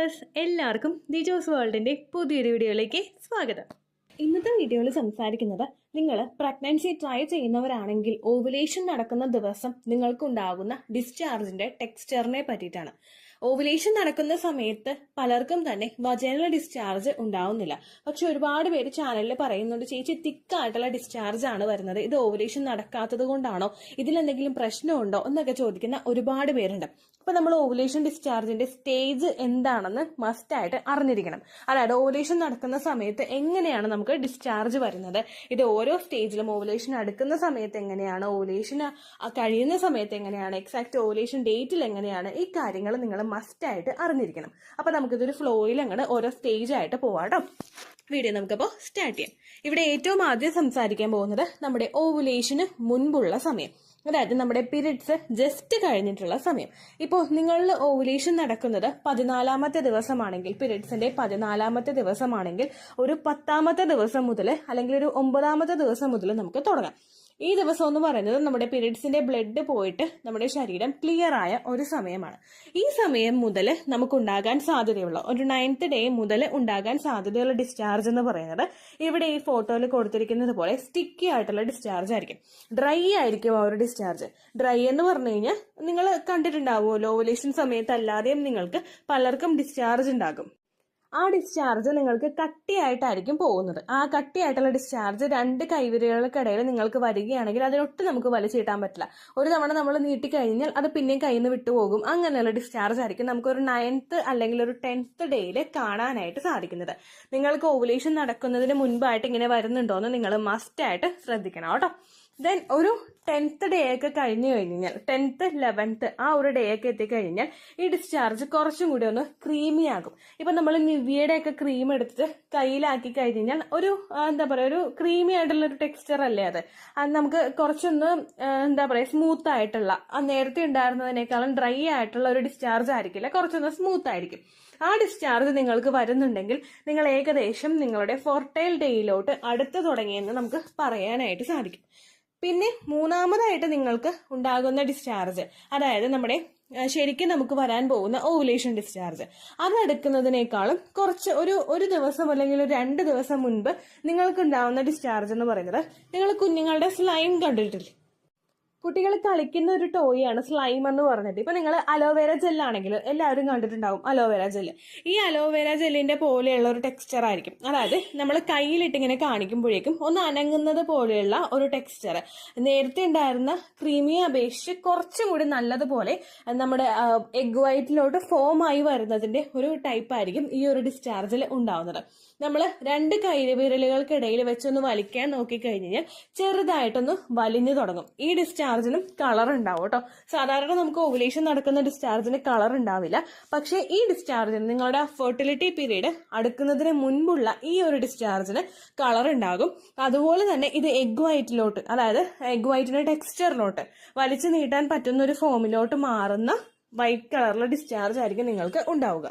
Viewers, എല്ലാവർക്കും ദിജോസ് വേൾഡിൻ്റെ പുതിയൊരു വീഡിയോയിലേക്ക് സ്വാഗതം. ഇന്നത്തെ വീഡിയോയിൽ സംസാരിക്കുന്നത് നിങ്ങൾ പ്രഗ്നൻസി ട്രൈ ചെയ്യുന്നവരാണെങ്കിൽ ഓവുലേഷൻ നടക്കുന്ന ദിവസം നിങ്ങൾക്കുണ്ടാകുന്ന ഡിസ്ചാർജിൻ്റെ ടെക്സ്ചറിനെ പറ്റിയിട്ടാണ്. ഓവുലേഷൻ നടക്കുന്ന സമയത്ത് പലർക്കും തന്നെ വജൈനൽ ഡിസ്ചാർജ് ഉണ്ടാവുന്നില്ല. പക്ഷെ ഒരുപാട് പേര് ചാനലിൽ പറയുന്നുണ്ട്, ചേച്ചി തിക്കായിട്ടുള്ള ഡിസ്ചാർജ് ആണ് വരുന്നത്, ഇത് ഓവുലേഷൻ നടക്കാത്തത് കൊണ്ടാണോ, ഇതിലെന്തെങ്കിലും പ്രശ്നമുണ്ടോ എന്നൊക്കെ ചോദിക്കുന്ന ഒരുപാട് പേരുണ്ട്. അപ്പൊ നമ്മൾ ഓവുലേഷൻ ഡിസ്ചാർജിന്റെ സ്റ്റേജ് എന്താണെന്ന് മസ്റ്റായിട്ട് അറിഞ്ഞിരിക്കണം. അതായത് ഓവുലേഷൻ നടക്കുന്ന സമയത്ത് എങ്ങനെയാണ് നമുക്ക് ഡിസ്ചാർജ് വരുന്നത്, ഇത് ഓരോ സ്റ്റേജിലും ഓവുലേഷൻ അടുക്കുന്ന സമയത്ത് എങ്ങനെയാണ്, ഓവുലേഷൻ കഴിയുന്ന സമയത്ത് എങ്ങനെയാണ്, എക്സാക്ട് ഓവുലേഷൻ ഡേറ്റിൽ എങ്ങനെയാണ്, ഈ കാര്യങ്ങൾ നിങ്ങൾ മസ്റ്റായിട്ട് അറിഞ്ഞിരിക്കണം. അപ്പൊ നമുക്കിതൊരു ഫ്ലോയിൽ അങ്ങനെ ഓരോ സ്റ്റേജ് ആയിട്ട് പോവാട്ടോ. വീഡിയോ നമുക്കപ്പോൾ സ്റ്റാർട്ട് ചെയ്യാം. ഇവിടെ ഏറ്റവും ആദ്യം സംസാരിക്കാൻ പോകുന്നത് നമ്മുടെ ഓവുലേഷന് മുൻപുള്ള സമയം, അതായത് നമ്മുടെ പീരിയഡ്സ് ജസ്റ്റ് കഴിഞ്ഞിട്ടുള്ള സമയം. ഇപ്പോൾ നിങ്ങളിൽ ഓവുലേഷൻ നടക്കുന്നത് 14ാമത്തെ ദിവസമാണെങ്കിൽ, പീരിയഡ്സിന്റെ 14ാമത്തെ ദിവസമാണെങ്കിൽ ഒരു 10ാമത്തെ ദിവസം മുതൽ അല്ലെങ്കിൽ ഒരു 9ാമത്തെ ദിവസം മുതൽ നമുക്ക് തുടങ്ങാം. ഈ ദിവസം എന്ന് പറയുന്നത് നമ്മുടെ പീരിയഡ്സിന്റെ ബ്ലഡ് പോയിട്ട് നമ്മുടെ ശരീരം ക്ലിയർ ആയ ഒരു സമയമാണ്. ഈ സമയം മുതൽ നമുക്കുണ്ടാകാൻ സാധ്യതയുള്ള ഒരു 9th ഡേ മുതൽ ഉണ്ടാകാൻ സാധ്യതയുള്ള ഡിസ്ചാർജ് എന്ന് പറയുന്നത് ഇവിടെ ഈ ഫോട്ടോയിൽ കൊടുത്തിരിക്കുന്നത് പോലെ സ്റ്റിക്കി ആയിട്ടുള്ള ഡിസ്ചാർജ് ആയിരിക്കും. ഡ്രൈ ആയിരിക്കും ആ ഒരു ഡിസ്ചാർജ്. ഡ്രൈ എന്ന് പറഞ്ഞു കഴിഞ്ഞാൽ നിങ്ങൾ കണ്ടിട്ടുണ്ടാവുമല്ലോ, ഓവുലേഷൻ സമയത്ത് അല്ലാതെയും നിങ്ങൾക്ക് പലർക്കും ഡിസ്ചാർജ് ഉണ്ടാകും. ആ ഡിസ്ചാർജ് നിങ്ങൾക്ക് കട്ടിയായിട്ടായിരിക്കും പോകുന്നത്. ആ കട്ടിയായിട്ടുള്ള ഡിസ്ചാർജ് 2 കൈവിരലുകൾക്കിടയിൽ നിങ്ങൾക്ക് വരികയാണെങ്കിൽ അതിനൊട്ടും നമുക്ക് വലിച്ചിട്ടാൻ പറ്റില്ല. ഒരു തവണ നമ്മൾ നീട്ടിക്കഴിഞ്ഞാൽ അത് പിന്നെയും കയ്യിൽ നിന്ന് വിട്ടുപോകും. അങ്ങനെയുള്ള ഡിസ്ചാർജ് ആയിരിക്കും നമുക്ക് ഒരു 9th അല്ലെങ്കിൽ ഒരു 10th ഡേയിൽ കാണാനായിട്ട് സാധിക്കുന്നത്. നിങ്ങൾക്ക് ഓവുലേഷൻ നടക്കുന്നതിന് മുൻപായിട്ട് ഇങ്ങനെ വരുന്നുണ്ടോയെന്ന് നിങ്ങൾ മസ്റ്റായിട്ട് ശ്രദ്ധിക്കണം കേട്ടോ. ദെൻ ഒരു 10th ഡേ ഒക്കെ കഴിഞ്ഞു കഴിഞ്ഞാൽ, 10th 11th ആ ഒരു ഡേ ഒക്കെ എത്തിക്കഴിഞ്ഞാൽ ഈ ഡിസ്ചാർജ് കുറച്ചും കൂടി ഒന്ന് ക്രീമി ആകും. ഇപ്പൊ നമ്മൾ നിവ്യയുടെ ഒക്കെ ക്രീം എടുത്തിട്ട് കയ്യിലാക്കി കഴിഞ്ഞാൽ ഒരു എന്താ പറയുക, ഒരു ക്രീമി ആയിട്ടുള്ള ഒരു ടെക്സ്ചർ അല്ലേ അത് നമുക്ക് കുറച്ചൊന്ന് എന്താ പറയുക സ്മൂത്ത് ആയിട്ടുള്ള, നേരത്തെ ഉണ്ടായിരുന്നതിനേക്കാളും ഡ്രൈ ആയിട്ടുള്ള ഒരു ഡിസ്ചാർജ് ആയിരിക്കില്ല, കുറച്ചൊന്ന് സ്മൂത്ത് ആയിരിക്കും. ആ ഡിസ്ചാർജ് നിങ്ങൾക്ക് വരുന്നുണ്ടെങ്കിൽ നിങ്ങൾ ഏകദേശം നിങ്ങളുടെ ഫെർട്ടൈൽ ഡേയിലോട്ട് അടുത്ത് തുടങ്ങിയെന്ന് നമുക്ക് പറയാനായിട്ട് സാധിക്കും. പിന്നെ മൂന്നാമതായിട്ട് നിങ്ങൾക്ക് ഉണ്ടാകുന്ന ഡിസ്ചാർജ്, അതായത് നമ്മുടെ ശരിക്കും നമുക്ക് വരാൻ പോകുന്ന ഓവുലേഷൻ ഡിസ്ചാർജ്, അതെടുക്കുന്നതിനേക്കാളും കുറച്ച് ഒരു ദിവസം അല്ലെങ്കിൽ 2 ദിവസം മുൻപ് നിങ്ങൾക്ക് ഉണ്ടാവുന്ന ഡിസ്ചാർജ് എന്ന് പറയുന്നത്, നിങ്ങൾ കുഞ്ഞുങ്ങളുടെ സ്ലൈം കണ്ടിട്ടില്ലേ, കുട്ടികൾ കളിക്കുന്ന ഒരു ടോയാണ് സ്ലൈം എന്ന് പറഞ്ഞിട്ട്. ഇപ്പൊ നിങ്ങൾ അലോവേര ജെല്ലാണെങ്കിൽ എല്ലാവരും കണ്ടിട്ടുണ്ടാവും അലോവേര ജെല്ല്. ഈ അലോവേര ജെല്ലിന്റെ പോലെയുള്ള ഒരു ടെക്സ്ചർ ആയിരിക്കും. അതായത് നമ്മൾ കയ്യിലിട്ട് ഇങ്ങനെ കാണിക്കുമ്പോഴേക്കും ഒന്ന് അനങ്ങുന്നത് പോലെയുള്ള ഒരു ടെക്സ്ചർ. നേരത്തെ ഉണ്ടായിരുന്ന ക്രീമിയെ അപേക്ഷിച്ച് കുറച്ചും കൂടി നല്ലതുപോലെ നമ്മുടെ എഗ് വൈറ്റിലോട്ട് ഫോം ആയി വരുന്നതിന്റെ ഒരു ടൈപ്പ് ആയിരിക്കും ഈ ഒരു ഡിസ്ചാർജിൽ ഉണ്ടാവുന്നത്. നമ്മൾ 2 കൈവിരലുകൾക്കിടയിൽ വെച്ചൊന്ന് വലിക്കാൻ നോക്കിക്കഴിഞ്ഞാൽ ചെറുതായിട്ടൊന്ന് വലിഞ്ഞു തുടങ്ങും. ഈ ഡിസ്ചാർജിനും കളർ ഉണ്ടാവും കേട്ടോ. സാധാരണ നമുക്ക് ഓവുലേഷൻ നടക്കുന്ന ഡിസ്ചാർജിന് കളർ ഉണ്ടാവില്ല. പക്ഷേ ഈ ഡിസ്ചാർജിന്, നിങ്ങളുടെ ഫെർട്ടിലിറ്റി പീരീഡ് അടുക്കുന്നതിന് മുൻപുള്ള ഈ ഒരു ഡിസ്ചാർജിന് കളർ ഉണ്ടാകും. അതുപോലെ തന്നെ ഇത് എഗ് വൈറ്റിലോട്ട്, അതായത് എഗ് വൈറ്റിന്റെ ടെക്സ്ചറിലോട്ട് വലിച്ചു നീട്ടാൻ പറ്റുന്ന ഒരു ഫോമിലോട്ട് മാറുന്ന വൈറ്റ് കളറിലെ ഡിസ്ചാർജ് ആയിരിക്കും നിങ്ങൾക്ക് ഉണ്ടാവുക.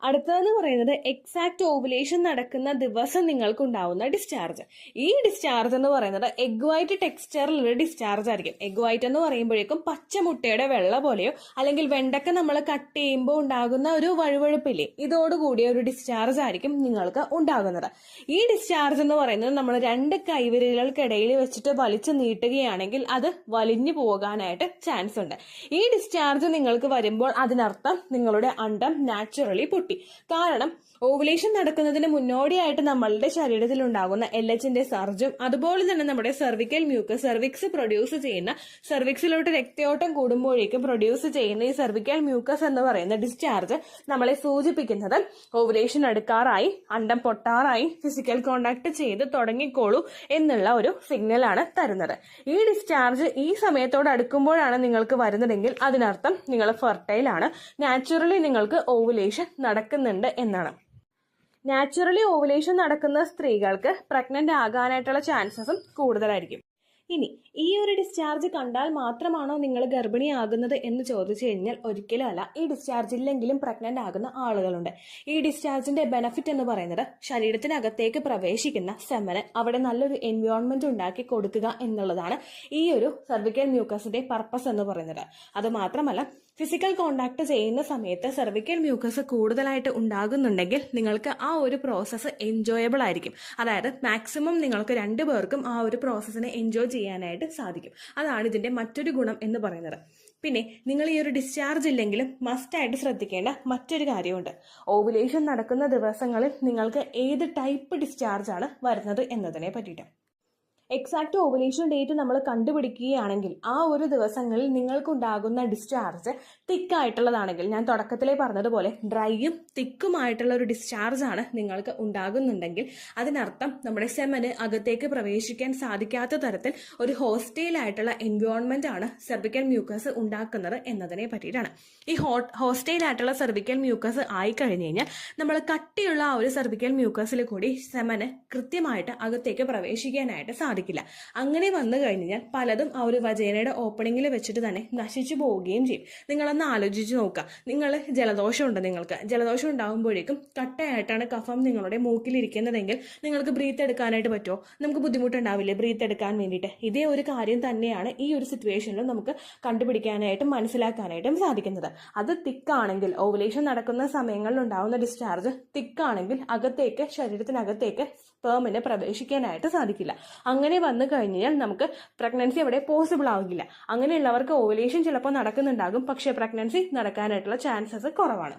അടുത്തതെന്ന് പറയുന്നത് എക്സാക്ട് ഓവുലേഷൻ നടക്കുന്ന ദിവസം നിങ്ങൾക്ക് ഉണ്ടാവുന്ന ഡിസ്ചാർജ്. ഈ ഡിസ്ചാർജ് എന്ന് പറയുന്നത് എഗ് വൈറ്റ് ടെക്സ്ചറിലുള്ള ഡിസ്ചാർജ് ആയിരിക്കും. എഗ് വൈറ്റ് എന്ന് പറയുമ്പോഴേക്കും പച്ചമുട്ടയുടെ വെള്ള പോലെയോ അല്ലെങ്കിൽ വെണ്ടക്ക നമ്മൾ കട്ട് ചെയ്യുമ്പോൾ ഉണ്ടാകുന്ന ഒരു വഴുവഴുപ്പില്ലേ, ഇതോടുകൂടിയ ഒരു ഡിസ്ചാർജ് ആയിരിക്കും നിങ്ങൾക്ക് ഉണ്ടാകുന്നത്. ഈ ഡിസ്ചാർജ് എന്ന് പറയുന്നത് നമ്മൾ 2 കൈവിരലുകൾക്കിടയിൽ വെച്ചിട്ട് വലിച്ചു നീട്ടുകയാണെങ്കിൽ അത് വലിഞ്ഞു പോകാനായിട്ട് ചാൻസ് ഉണ്ട്. ഈ ഡിസ്ചാർജ് നിങ്ങൾക്ക് വരുമ്പോൾ അതിനർത്ഥം നിങ്ങളുടെ അണ്ടം നാച്ചുറലി പൊട്ടി. കാരണം ഓവുലേഷൻ നടക്കുന്നതിന് മുന്നോടിയായിട്ട് നമ്മളുടെ ശരീരത്തിൽ ഉണ്ടാകുന്ന LHന്റെ സർജും അതുപോലെ തന്നെ നമ്മുടെ സെർവിക്കൽ മ്യൂക്കസ്, സെർവിക്സ് പ്രൊഡ്യൂസ് ചെയ്യുന്ന, സെർവിക്സിലോട്ട് രക്തയോട്ടം കൂടുമ്പോഴേക്കും പ്രൊഡ്യൂസ് ചെയ്യുന്ന ഈ സെർവിക്കൽ മ്യൂക്കസ് എന്ന് പറയുന്ന ഡിസ്ചാർജ് നമ്മളെ സൂചിപ്പിക്കുന്നത് ഓവുലേഷൻ അടുക്കാറായി, അണ്ടം പൊട്ടാറായി, ഫിസിക്കൽ കോണ്ടാക്ട് ചെയ്ത് തുടങ്ങിക്കോളൂ എന്നുള്ള ഒരു സിഗ്നലാണ് തരുന്നത്. ഈ ഡിസ്ചാർജ് ഈ സമയത്തോട് അടുക്കുമ്പോഴാണ് നിങ്ങൾക്ക് വരുന്നതെങ്കിൽ അതിനർത്ഥം നിങ്ങൾ ഫെർട്ടൈൽ ആണ്, നാച്ചുറലി നിങ്ങൾക്ക് ഓവുലേഷൻ നടക്കുന്നുണ്ട് എന്നാണ്. നാച്ചുറലി ഓവുലേഷൻ നടക്കുന്ന സ്ത്രീകൾക്ക് പ്രഗ്നന്റ് ആകാനായിട്ടുള്ള ചാൻസസും കൂടുതലായിരിക്കും. ഇനി ഈ ഒരു ഡിസ്ചാർജ് കണ്ടാൽ മാത്രമാണോ നിങ്ങൾ ഗർഭിണിയാകുന്നത് എന്ന് ചോദിച്ചു കഴിഞ്ഞാൽ ഒരിക്കലും അല്ല. ഈ ഡിസ്ചാർജ് ഇല്ലെങ്കിലും പ്രഗ്നന്റ് ആകുന്ന ആളുകളുണ്ട്. ഈ ഡിസ്ചാർജിന്റെ ബെനഫിറ്റ് എന്ന് പറയുന്നത് ശരീരത്തിനകത്തേക്ക് പ്രവേശിക്കുന്ന സെമന് അവിടെ നല്ലൊരു എൻവയോൺമെന്റ് ഉണ്ടാക്കി കൊടുക്കുക എന്നുള്ളതാണ് ഈ ഒരു സെർവിക്കൽ മ്യൂക്കസിന്റെ പർപ്പസ് എന്ന് പറയുന്നത്. അത് മാത്രമല്ല, ഫിസിക്കൽ കോണ്ടാക്ട് ചെയ്യുന്ന സമയത്ത് സെർവിക്കൽ മ്യൂക്കസ് കൂടുതലായിട്ട് ഉണ്ടാകുന്നുണ്ടെങ്കിൽ നിങ്ങൾക്ക് ആ ഒരു പ്രോസസ്സ് എൻജോയബിൾ ആയിരിക്കും. അതായത് മാക്സിമം നിങ്ങൾക്ക് രണ്ടുപേർക്കും ആ ഒരു പ്രോസസ്സിനെ എൻജോയ് ചെയ്യാനായിട്ട് സാധിക്കും. അതാണ് ഇതിന്റെ മറ്റൊരു ഗുണം എന്ന് പറയുന്നത്. പിന്നെ നിങ്ങൾ ഈ ഒരു ഡിസ്ചാർജ് ഇല്ലെങ്കിലും മസ്റ്റായിട്ട് ശ്രദ്ധിക്കേണ്ട മറ്റൊരു കാര്യമുണ്ട്. ഓവുലേഷൻ നടക്കുന്ന ദിവസങ്ങളിൽ നിങ്ങൾക്ക് ഏത് ടൈപ്പ് ഡിസ്ചാർജ് ആണ് വരുന്നത് എന്നതിനെ പറ്റിയിട്ട്. എക്സാക്ട് ഓവുലേഷൻ ഡേറ്റ് നമ്മൾ കണ്ടുപിടിക്കുകയാണെങ്കിൽ ആ ഒരു ദിവസങ്ങളിൽ നിങ്ങൾക്കുണ്ടാകുന്ന ഡിസ്ചാർജ് തിക്കായിട്ടുള്ളതാണെങ്കിൽ, ഞാൻ തുടക്കത്തിലേ പറഞ്ഞതുപോലെ ഡ്രൈയും തിക്കുമായിട്ടുള്ള ഒരു ഡിസ്ചാർജ് ആണ് നിങ്ങൾക്ക് ഉണ്ടാകുന്നുണ്ടെങ്കിൽ അതിനർത്ഥം നമ്മുടെ സെമന് അകത്തേക്ക് പ്രവേശിക്കാൻ സാധിക്കാത്ത തരത്തിൽ ഒരു ഹോസ്റ്റൈലായിട്ടുള്ള എൻവയോൺമെന്റ് ആണ് സെർവിക്കൽ മ്യൂക്കസ് ഉണ്ടാക്കുന്നത് എന്നതിനെ പറ്റിയിട്ടാണ്. ഈ ഹോസ്റ്റൈലായിട്ടുള്ള സെർവിക്കൽ മ്യൂക്കസ് ആയി കഴിഞ്ഞു കഴിഞ്ഞാൽ നമ്മൾ കട്ടിയുള്ള ആ ഒരു സെർവിക്കൽ മ്യൂക്കസിൽ കൂടി സെമന് കൃത്യമായിട്ട് അകത്തേക്ക് പ്രവേശിക്കാനായിട്ട് സാധിക്കില്ല. അങ്ങനെ വന്നു കഴിഞ്ഞാൽ പലതും ആ ഒരു വജൈനയുടെ ഓപ്പണിങ്ങിൽ വെച്ചിട്ട് തന്നെ നശിച്ചു പോവുകയും ചെയ്യും. നിങ്ങളൊന്ന് ആലോചിച്ച് നോക്കുക. നിങ്ങൾക്ക് ജലദോഷം ഉണ്ടാകുമ്പോഴേക്കും കട്ടയായിട്ടാണ് കഫം നിങ്ങളുടെ മൂക്കിലിരിക്കുന്നതെങ്കിൽ നിങ്ങൾക്ക് ബ്രീത്ത് എടുക്കാനായിട്ട് പറ്റുമോ? നമുക്ക് ബുദ്ധിമുട്ടുണ്ടാവില്ലേ ബ്രീത്ത് എടുക്കാൻ വേണ്ടിയിട്ട്? ഇതേ ഒരു കാര്യം തന്നെയാണ് ഈ ഒരു സിറ്റുവേഷനിൽ നമുക്ക് കണ്ടുപിടിക്കാനായിട്ടും മനസ്സിലാക്കാനായിട്ടും സാധിക്കുന്നത്. അത് തിക്കാണെങ്കിൽ, ഓവുലേഷൻ നടക്കുന്ന സമയങ്ങളിൽ ഉണ്ടാവുന്ന ഡിസ്ചാർജ് തിക്കാണെങ്കിൽ ശരീരത്തിനകത്തേക്ക് സ്പേമിന് പ്രവേശിക്കാനായിട്ട് സാധിക്കില്ല. അങ്ങനെ വന്നു കഴിഞ്ഞാൽ നമുക്ക് പ്രഗ്നൻസി അവിടെ പോസിബിൾ ആവില്ല. അങ്ങനെയുള്ളവർക്ക് ഓവുലേഷൻ ചിലപ്പോൾ നടക്കുന്നുണ്ടാകും, പക്ഷേ പ്രഗ്നൻസി നടക്കാനായിട്ടുള്ള ചാൻസസ് കുറവാണ്.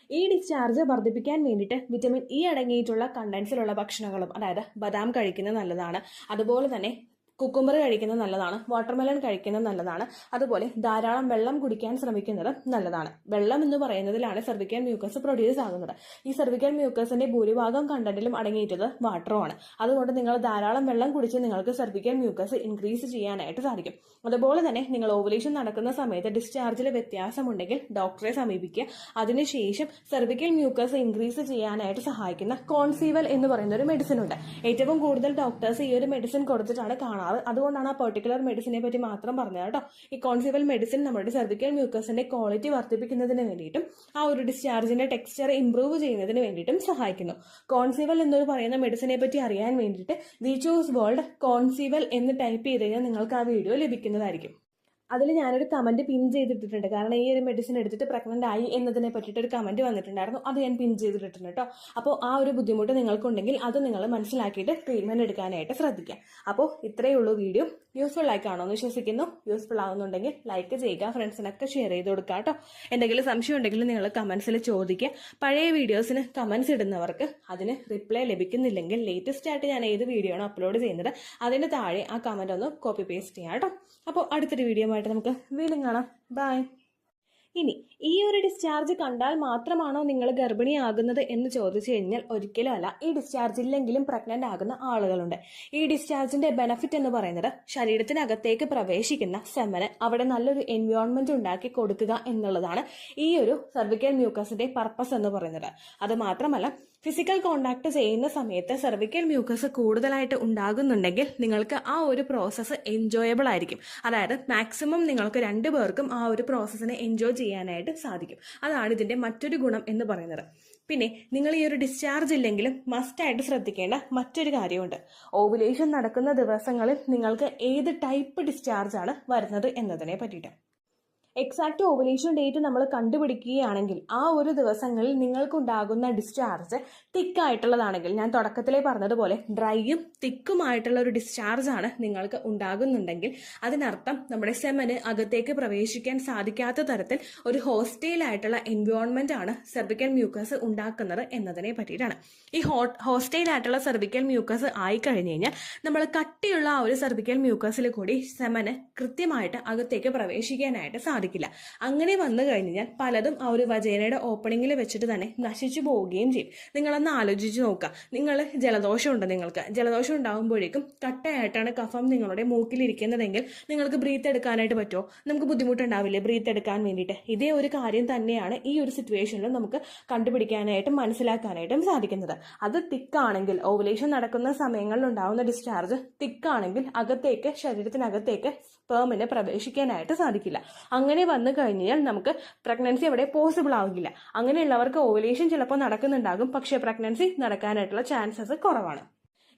ഈ ഡിസ്ചാർജ് വർദ്ധിപ്പിക്കാൻ വേണ്ടിയിട്ട് വിറ്റമിൻ ഇ അടങ്ങിയിട്ടുള്ള കണ്ടൻസിലുള്ള ഭക്ഷണങ്ങളും, അതായത് ബദാം കഴിക്കുന്നത് നല്ലതാണ്. അതുപോലെ തന്നെ കുക്കുംബർ കഴിക്കുന്നത് നല്ലതാണ്. വാട്ടർമെലൺ കഴിക്കുന്നത് നല്ലതാണ്. അതുപോലെ ധാരാളം വെള്ളം കുടിക്കാൻ ശ്രമിക്കുന്നത് നല്ലതാണ്. വെള്ളം എന്ന് പറയുന്നതിലാണ് സെർവിക്കൽ മ്യൂക്കസ് പ്രൊഡ്യൂസ് ആകുന്നത്. ഈ സെർവിക്കൽ മ്യൂക്കസിന്റെ ഭൂരിഭാഗം കണ്ടന്റിലും അടങ്ങിയിട്ടുള്ളത് വാട്ടറുമാണ്. അതുകൊണ്ട് നിങ്ങൾ ധാരാളം വെള്ളം കുടിച്ച് നിങ്ങൾക്ക് സെർവിക്കൽ മ്യൂക്കസ് ഇൻക്രീസ് ചെയ്യാനായിട്ട് സാധിക്കും. അതുപോലെ തന്നെ നിങ്ങൾ ഓവുലേഷൻ നടക്കുന്ന സമയത്ത് ഡിസ്ചാർജിൽ വ്യത്യാസമുണ്ടെങ്കിൽ ഡോക്ടറെ സമീപിക്കുക. അതിനുശേഷം സെർവിക്കൽ മ്യൂക്കസ് ഇൻക്രീസ് ചെയ്യാനായിട്ട് സഹായിക്കുന്ന കോൺസീവൽ എന്ന് പറയുന്ന ഒരു മെഡിസിൻ ഉണ്ട്. ഏറ്റവും കൂടുതൽ ഡോക്ടേഴ്സ് ഈ ഒരു മെഡിസിൻ കൊടുത്തിട്ടാണ് കാണാറ്. അതുകൊണ്ടാണ് ആ പെർട്ടിക്കുലർ മെഡിസിനെ പറ്റി മാത്രം പറഞ്ഞത് കേട്ടോ. ഈ കോൺസീവൽ മെഡിസിൻ നമ്മുടെ സെർവിക്കൽ മ്യൂക്കസിന്റെ ക്വാളിറ്റി വർദ്ധിപ്പിക്കുന്നതിന് വേണ്ടിയിട്ടും ആ ഒരു ഡിസ്ചാർജിന്റെ ടെക്സ്ചർ ഇംപ്രൂവ് ചെയ്യുന്നതിന് വേണ്ടിയിട്ടും സഹായിക്കുന്നു. കോൺസീവൽ എന്നൊരു പറയുന്ന മെഡിസിനെ പറ്റി അറിയാൻ വേണ്ടിയിട്ട് വി ചൂസ് വേൾഡ് കോൺസീവൽ എന്ന് ടൈപ്പ് ചെയ്ത് കഴിഞ്ഞാൽ നിങ്ങൾക്ക് ആ വീഡിയോ ലഭിക്കുന്നതായിരിക്കും. അതിൽ ഞാനൊരു കമന്റ് പിൻ ചെയ്തിട്ടിട്ടുണ്ട്. കാരണം ഈ ഒരു മെഡിസിൻ എടുത്തിട്ട് പ്രഗ്നന്റ് ആയി എന്നതിനെ പറ്റിയിട്ട് ഒരു കമന്റ് വന്നിട്ടുണ്ടായിരുന്നു. അത് ഞാൻ പിൻ ചെയ്തിട്ടുണ്ട് കേട്ടോ. അപ്പോൾ ആ ഒരു ബുദ്ധിമുട്ട് നിങ്ങൾക്കുണ്ടെങ്കിൽ അത് നിങ്ങൾ മനസ്സിലാക്കിയിട്ട് ട്രീറ്റ്മെന്റ് എടുക്കാനായിട്ട് ശ്രദ്ധിക്കാം. അപ്പോൾ ഇത്രയേ ഉള്ളൂ വീഡിയോ. യൂസ്ഫുൾ ആയി കാണുമെന്ന് വിശ്വസിക്കുന്നു. യൂസ്ഫുൾ ആവുന്നുണ്ടെങ്കിൽ ലൈക്ക് ചെയ്യുക, ഫ്രണ്ട്സിനൊക്കെ ഷെയർ ചെയ്ത് കൊടുക്കുക കേട്ടോ. എന്തെങ്കിലും സംശയം ഉണ്ടെങ്കിൽ നിങ്ങൾ കമന്റ്സിൽ ചോദിക്കുക. പഴയ വീഡിയോസിന് കമന്റ്സ് ഇടുന്നവർക്ക് അതിന് റിപ്ലൈ ലഭിക്കുന്നില്ലെങ്കിൽ ലേറ്റസ്റ്റ് ആയിട്ട് ഞാൻ ഏത് വീഡിയോ ആണ് അപ്ലോഡ് ചെയ്യുന്നത് അതിന് താഴെ ആ കമന്റ് ഒന്ന് കോപ്പി പേസ്റ്റ് ചെയ്യാം കേട്ടോ. അപ്പോൾ അടുത്തൊരു വീഡിയോ ആയിട്ട് നമുക്ക് വീണ്ടും കാണാം. ബൈ. ഇനി ഈ ഒരു ഡിസ്ചാർജ് കണ്ടാൽ മാത്രമാണോ നിങ്ങൾ ഗർഭിണിയാകുന്നത് എന്ന് ചോദിച്ചു കഴിഞ്ഞാൽ ഒരിക്കലും അല്ല. ഈ ഡിസ്ചാർജ് ഇല്ലെങ്കിലും പ്രഗ്നന്റ് ആകുന്ന ആളുകളുണ്ട്. ഈ ഡിസ്ചാർജിന്റെ ബെനഫിറ്റ് എന്ന് പറയുന്നത് ശരീരത്തിനകത്തേക്ക് പ്രവേശിക്കുന്ന സെമന് അവിടെ നല്ലൊരു എൻവയോൺമെന്റ് ഉണ്ടാക്കി കൊടുക്കുക എന്നുള്ളതാണ് ഈ ഒരു സെർവിക്കൽ മ്യൂക്കസിന്റെ പർപ്പസ് എന്ന് പറയുന്നത്. അത് മാത്രമല്ല, ഫിസിക്കൽ കോണ്ടാക്ട് ചെയ്യുന്ന സമയത്ത് സെർവിക്കൽ മ്യൂക്കസ് കൂടുതലായിട്ട് ഉണ്ടാകുന്നുണ്ടെങ്കിൽ നിങ്ങൾക്ക് ആ ഒരു പ്രോസസ്സ് എൻജോയബിൾ ആയിരിക്കും. അതായത് മാക്സിമം നിങ്ങൾക്ക് രണ്ടുപേർക്കും ആ ഒരു പ്രോസസ്സിനെ എൻജോയ് ചെയ്യാനായിട്ട് സാധിക്കും. അതാണ് ഇതിന്റെ മറ്റൊരു ഗുണം എന്ന് പറയുന്നത്. പിന്നെ നിങ്ങൾ ഈ ഒരു ഡിസ്ചാർജ് ഇല്ലെങ്കിലും മസ്റ്റായിട്ട് ശ്രദ്ധിക്കേണ്ട മറ്റൊരു കാര്യമുണ്ട്. ഓവുലേഷൻ നടക്കുന്ന ദിവസങ്ങളിൽ നിങ്ങൾക്ക് ഏത് ടൈപ്പ് ഡിസ്ചാർജ് ആണ് വരുന്നത് എന്നതിനെ പറ്റിയിട്ട്. എക്സാക്ട് ഓവുലേഷൻ ഡേറ്റ് നമ്മൾ കണ്ടുപിടിക്കുകയാണെങ്കിൽ ആ ഒരു ദിവസങ്ങളിൽ നിങ്ങൾക്കുണ്ടാകുന്ന ഡിസ്ചാർജ് തിക്കായിട്ടുള്ളതാണെങ്കിൽ, ഞാൻ തുടക്കത്തിലേ പറഞ്ഞതുപോലെ ഡ്രൈയും തിക്കുമായിട്ടുള്ള ഒരു ഡിസ്ചാർജ് ആണ് നിങ്ങൾക്ക് ഉണ്ടാകുന്നുണ്ടെങ്കിൽ അതിനർത്ഥം നമ്മുടെ സെമന് അകത്തേക്ക് പ്രവേശിക്കാൻ സാധിക്കാത്ത തരത്തിൽ ഒരു ഹോസ്റ്റൈലായിട്ടുള്ള എൻവയോൺമെന്റ് ആണ് സെർവിക്കൽ മ്യൂക്കസ് ഉണ്ടാക്കുന്നത് എന്നതിനെ പറ്റിയിട്ടാണ്. ഈ ഹോസ്റ്റൈലായിട്ടുള്ള സെർവിക്കൽ മ്യൂക്കസ് ആയി കഴിഞ്ഞു കഴിഞ്ഞാൽ നമ്മൾ കട്ടിയുള്ള ആ ഒരു സെർവിക്കൽ മ്യൂക്കസിൽ കൂടി സെമന് കൃത്യമായിട്ട് അകത്തേക്ക് പ്രവേശിക്കാനായിട്ട് സാധിക്കും. സാധിക്കില്ല. അങ്ങനെ വന്നു കഴിഞ്ഞാൽ പലതും ആ ഒരു വജൈനയുടെ ഓപ്പണിങ്ങിൽ വെച്ചിട്ട് തന്നെ നശിച്ചു പോവുകയും ചെയ്യും. നിങ്ങളൊന്ന് ആലോചിച്ച് നോക്കുക. നിങ്ങൾക്ക് ജലദോഷം ഉണ്ടാകുമ്പോഴേക്കും കട്ടയായിട്ടാണ് കഫം നിങ്ങളുടെ മൂക്കിലിരിക്കുന്നതെങ്കിൽ നിങ്ങൾക്ക് ബ്രീത്ത് എടുക്കാനായിട്ട് പറ്റുമോ? നമുക്ക് ബുദ്ധിമുട്ടുണ്ടാവില്ലേ ബ്രീത്ത് എടുക്കാൻ വേണ്ടിയിട്ട്? ഇതേ ഒരു കാര്യം തന്നെയാണ് ഈ ഒരു സിറ്റുവേഷനിൽ നമുക്ക് കണ്ടുപിടിക്കാനായിട്ടും മനസ്സിലാക്കാനായിട്ടും സാധിക്കുന്നത്. അത് തിക്കാണെങ്കിൽ, ഓവുലേഷൻ നടക്കുന്ന സമയങ്ങളിൽ ഉണ്ടാവുന്ന ഡിസ്ചാർജ് തിക്കാണെങ്കിൽ ശരീരത്തിനകത്തേക്ക് സ്പേമിന് പ്രവേശിക്കാനായിട്ട് സാധിക്കില്ല. അങ്ങനെ വന്നു കഴിഞ്ഞാൽ നമുക്ക് പ്രഗ്നൻസി അവിടെ പോസിബിൾ ആവില്ല. അങ്ങനെയുള്ളവർക്ക് ഓവുലേഷൻ ചിലപ്പോൾ നടക്കുന്നുണ്ടാകും, പക്ഷേ പ്രഗ്നൻസി നടക്കാനായിട്ടുള്ള ചാൻസസ് കുറവാണ്.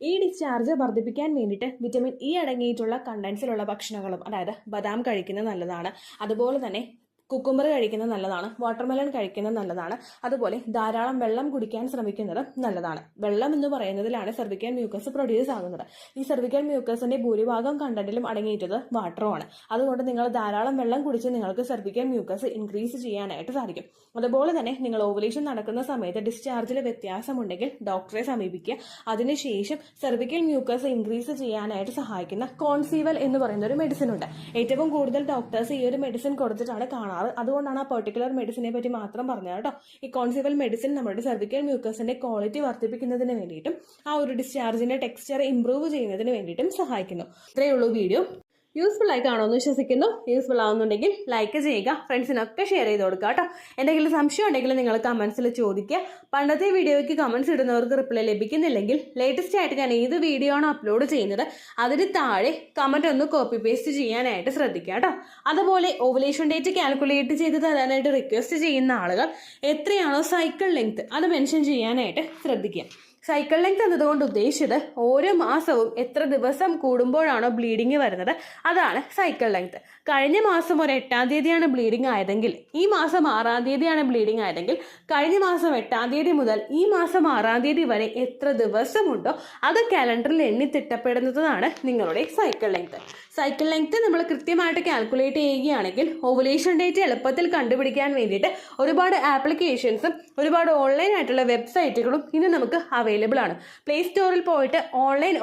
ഈ ഡിസ്ചാർജ് വർദ്ധിപ്പിക്കാൻ വേണ്ടിയിട്ട് വിറ്റമിൻ ഇ അടങ്ങിയിട്ടുള്ള കണ്ടൻസിലുള്ള ഭക്ഷണങ്ങളും, അതായത് ബദാം കഴിക്കുന്നത് നല്ലതാണ്. അതുപോലെ തന്നെ കുക്കുംബർ കഴിക്കുന്നത് നല്ലതാണ്. വാട്ടർമെലൺ കഴിക്കുന്നത് നല്ലതാണ്. അതുപോലെ ധാരാളം വെള്ളം കുടിക്കാൻ ശ്രമിക്കുന്നത് നല്ലതാണ്. വെള്ളം എന്ന് പറയുന്നതിലാണ് സെർവിക്കൽ മ്യൂക്കസ് പ്രൊഡ്യൂസ് ആകുന്നത്. ഈ സെർവിക്കൽ മ്യൂക്കസിന്റെ ഭൂരിഭാഗം കണ്ടന്റിലും അടങ്ങിയിട്ടത് വാട്ടറുമാണ്. അതുകൊണ്ട് നിങ്ങൾ ധാരാളം വെള്ളം കുടിച്ച് നിങ്ങൾക്ക് സെർവിക്കൽ മ്യൂക്കസ് ഇൻക്രീസ് ചെയ്യാനായിട്ട് സാധിക്കും. അതുപോലെ തന്നെ നിങ്ങൾ ഓവുലേഷൻ നടക്കുന്ന സമയത്ത് ഡിസ്ചാർജിൽ വ്യത്യാസമുണ്ടെങ്കിൽ ഡോക്ടറെ സമീപിക്കുക. അതിനുശേഷം സെർവിക്കൽ മ്യൂക്കസ് ഇൻക്രീസ് ചെയ്യാനായിട്ട് സഹായിക്കുന്ന കോൺസീവൽ എന്ന് പറയുന്ന ഒരു മെഡിസിൻ ഉണ്ട്. ഏറ്റവും കൂടുതൽ ഡോക്ടേഴ്സ് ഈ ഒരു മെഡിസിൻ കൊടുത്തിട്ടാണ് കാണാറ്. അതുകൊണ്ടാണ് ആ പെർട്ടിക്കുലർ മെഡിസിനെ പറ്റി മാത്രം പറഞ്ഞത് കേട്ടോ. ഈ കോൺസീവൽ മെഡിസിൻ നമ്മുടെ സെർവിക്കൽ മ്യൂക്കസിന്റെ ക്വാളിറ്റി വർദ്ധിപ്പിക്കുന്നതിന് വേണ്ടിയിട്ടും ആ ഒരു ഡിസ്ചാർജിന്റെ ടെക്സ്ചർ ഇംപ്രൂവ് ചെയ്യുന്നതിന് വേണ്ടിയിട്ടും സഹായിക്കുന്നു. ഇത്രയേ ഉള്ളൂ വീഡിയോ. യൂസ്ഫുൾ ആയി കാണുമെന്ന് വിശ്വസിക്കുന്നു. യൂസ്ഫുൾ ആവുന്നുണ്ടെങ്കിൽ ലൈക്ക് ചെയ്യുക, ഫ്രണ്ട്സിനൊക്കെ ഷെയർ ചെയ്ത് കൊടുക്കുക കേട്ടോ. എന്തെങ്കിലും സംശയം ഉണ്ടെങ്കിൽ നിങ്ങൾ കമന്റ്സിൽ ചോദിക്കുക. പണ്ടത്തെ വീഡിയോയ്ക്ക് കമന്റ്സ് ഇടുന്നവർക്ക് റിപ്ലൈ ലഭിക്കുന്നില്ലെങ്കിൽ ലേറ്റസ്റ്റ് ആയിട്ട് ഞാൻ ഏത് വീഡിയോ ആണോ അപ്ലോഡ് ചെയ്യുന്നത് അതിന് താഴെ കമന്റ് ഒന്ന് കോപ്പി പേസ്റ്റ് ചെയ്യാനായിട്ട് ശ്രദ്ധിക്കുക കേട്ടോ. അതുപോലെ ഓവുലേഷൻ ഡേറ്റ് കാൽക്കുലേറ്റ് ചെയ്ത് തരാനായിട്ട് റിക്വസ്റ്റ് ചെയ്യുന്ന ആളുകൾ എത്രയാണോ സൈക്കിൾ ലെങ്ത് അത് മെൻഷൻ ചെയ്യാനായിട്ട് ശ്രദ്ധിക്കുക. സൈക്കിൾ ലെങ്ത് എന്നതുകൊണ്ട് ഉദ്ദേശിച്ചത് ഓരോ മാസവും എത്ര ദിവസം കൂടുമ്പോഴാണോ ബ്ലീഡിങ് വരുന്നത് അതാണ് സൈക്കിൾ ലെങ്ത്. കഴിഞ്ഞ മാസം ഒരു 8-ാം തീയതിയാണ് ബ്ലീഡിങ് ആയതെങ്കിൽ ഈ മാസം 6-ാം തീയതിയാണ് ബ്ലീഡിങ് ആയതെങ്കിൽ കഴിഞ്ഞ മാസം 8-ാം തീയതി മുതൽ ഈ മാസം 6-ാം തീയതി വരെ എത്ര ദിവസമുണ്ടോ അത് കാലണ്ടറിൽ എണ്ണി തിട്ടപ്പെടുന്നതാണ് നിങ്ങളുടെ സൈക്കിൾ ലെങ്ത്. സൈക്കിൾ ലെങ്ത് നമ്മൾ കൃത്യമായിട്ട് കാൽക്കുലേറ്റ് ചെയ്യുകയാണെങ്കിൽ ഓവുലേഷൻ ഡേറ്റ് എളുപ്പത്തിൽ കണ്ടുപിടിക്കാൻ വേണ്ടിയിട്ട് ഒരുപാട് ആപ്ലിക്കേഷൻസും ഒരുപാട് ഓൺലൈൻ ആയിട്ടുള്ള വെബ്സൈറ്റുകളും ഇന്ന് നമുക്ക് അവൈലബിൾ ആണ്. പ്ലേ സ്റ്റോറിൽ പോയിട്ട് ഓൺലൈൻ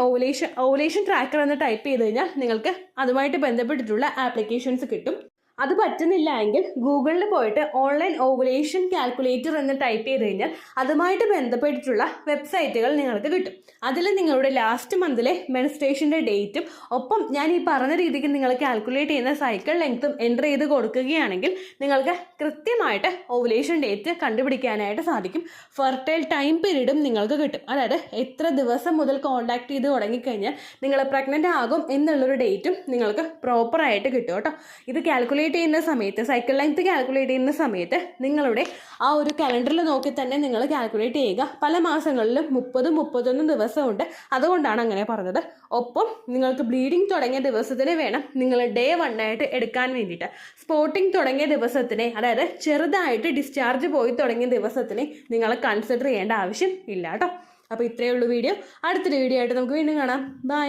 ഓവുലേഷൻ ട്രാക്കർ എന്ന് ടൈപ്പ് ചെയ്ത് കഴിഞ്ഞാൽ നിങ്ങൾക്ക് അതുമായിട്ട് ബന്ധപ്പെട്ടിട്ടുള്ള ആപ്ലിക്കേഷൻസ് കിട്ടും. അത് പറ്റുന്നില്ല എങ്കിൽ ഗൂഗിളിൽ പോയിട്ട് ഓൺലൈൻ ഓവുലേഷൻ കാൽക്കുലേറ്റർ എന്ന് ടൈപ്പ് ചെയ്ത് കഴിഞ്ഞാൽ അതുമായിട്ട് ബന്ധപ്പെട്ടിട്ടുള്ള വെബ്സൈറ്റുകൾ നിങ്ങൾക്ക് കിട്ടും. അതിൽ നിങ്ങളുടെ ലാസ്റ്റ് മന്തിലെ മെൻസ്ട്രേഷൻ്റെ ഡേറ്റും ഒപ്പം ഞാൻ ഈ പറഞ്ഞ രീതിക്ക് നിങ്ങൾ കാൽക്കുലേറ്റ് ചെയ്യുന്ന സൈക്കിൾ ലെങ്ത്തും എൻ്റർ ചെയ്ത് കൊടുക്കുകയാണെങ്കിൽ നിങ്ങൾക്ക് കൃത്യമായിട്ട് ഓവുലേഷൻ ഡേറ്റ് കണ്ടുപിടിക്കാനായിട്ട് സാധിക്കും. ഫെർട്ടൈൽ ടൈം പീരീഡും നിങ്ങൾക്ക് കിട്ടും. അതായത് എത്ര ദിവസം മുതൽ കോൺടാക്ട് ചെയ്ത് തുടങ്ങിക്കഴിഞ്ഞാൽ നിങ്ങൾ പ്രഗ്നൻ്റ് ആകും എന്നുള്ളൊരു ഡേറ്റും നിങ്ങൾക്ക് പ്രോപ്പറായിട്ട് കിട്ടും കേട്ടോ. ഇത് കാൽക്കുലേറ്റ് ചെയ്യുന്ന സമയത്ത് സൈക്കിൾ ലെങ്ത് കാൽക്കുലേറ്റ് ചെയ്യുന്ന സമയത്ത് നിങ്ങളുടെ ആ ഒരു കലണ്ടറിൽ നോക്കി തന്നെ നിങ്ങൾ കാൽക്കുലേറ്റ് ചെയ്യുക. പല മാസങ്ങളിലും 30-31 ദിവസമുണ്ട്. അതുകൊണ്ടാണ് അങ്ങനെ പറഞ്ഞത്. ഒപ്പം നിങ്ങൾക്ക് ബ്ലീഡിങ് തുടങ്ങിയ ദിവസത്തിന് വേണം നിങ്ങൾ ഡേ 1 ആയിട്ട് എടുക്കാൻ വേണ്ടിയിട്ട്. സ്പോട്ടിങ് തുടങ്ങിയ ദിവസത്തിനെ, അതായത് ചെറുതായിട്ട് ഡിസ്ചാർജ് പോയി തുടങ്ങിയ ദിവസത്തിനെ നിങ്ങൾ കൺസിഡർ ചെയ്യേണ്ട ആവശ്യം ഇല്ല കേട്ടോ. അപ്പോൾ ഇത്രയേ ഉള്ളൂ വീഡിയോ. അടുത്തൊരു വീഡിയോ ആയിട്ട് നമുക്ക് വീണ്ടും കാണാം. ബൈ.